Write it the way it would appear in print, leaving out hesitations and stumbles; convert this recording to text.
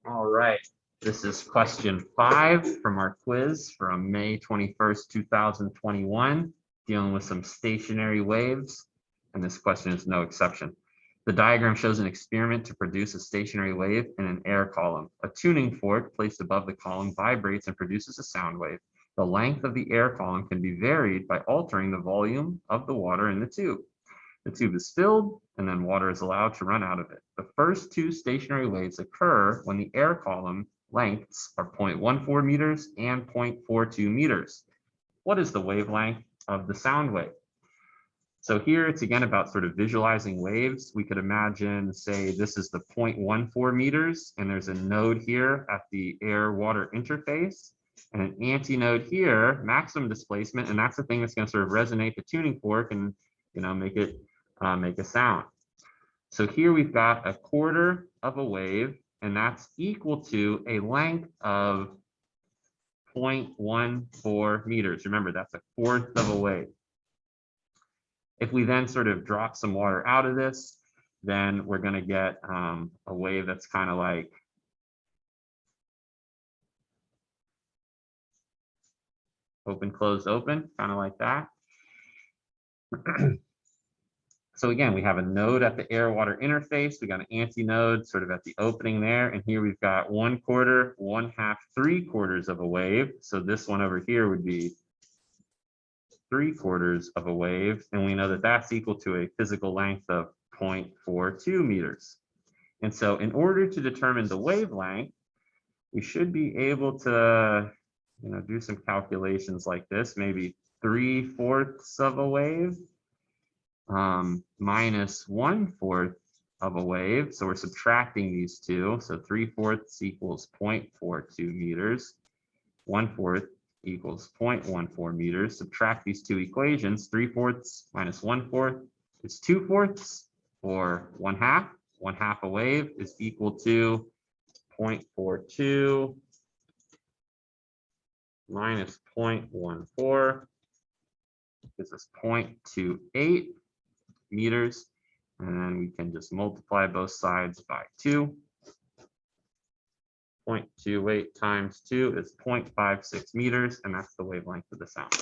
All right. This is question 5 from our quiz from May 21st, 2021, dealing with some stationary waves. And this question is no exception. The diagram shows an experiment to produce a stationary wave in an air column. A tuning fork placed above the column vibrates and produces a sound wave. The length of the air column can be varied by altering the volume of the water in the tube. The tube is filled and then water is allowed to run out of it. The first two stationary waves occur when the air column lengths are 0.14 meters and 0.42 meters. What is the wavelength of the sound wave? So here it's again about sort of visualizing waves. We could imagine, say, this is the 0.14 meters, and there's a node here at the air-water interface, and an antinode here, maximum displacement, and that's the thing that's going to sort of resonate the tuning fork and make it make a sound. So here we've got a quarter of a wave, and that's equal to a length of 0.14 meters. Remember, that's a fourth of a wave. If we then sort of drop some water out of this, then we're going to get a wave that's kind of like open, close, open, kind of like that. So again, we have a node at the air-water interface. We got an antinode sort of at the opening there. And here we've got 1/4, 1/2, 3/4 of a wave. So this one over here would be 3/4 of a wave. And we know that that's equal to a physical length of 0.42 meters. And so in order to determine the wavelength, we should be able to do some calculations like this, maybe 3/4 of a wave minus 1/4 of a wave. So we're subtracting these two. So 3/4 equals 0.42 meters. 1/4 equals 0.14 meters. Subtract these two equations. 3/4 minus 1/4 is 2/4, or 1/2. 1/2 a wave is equal to 0.42 minus 0.14 gives us 0.28 meters, and then we can just multiply both sides by 2. 0.28 times 2 is 0.56 meters, and that's the wavelength of the sound.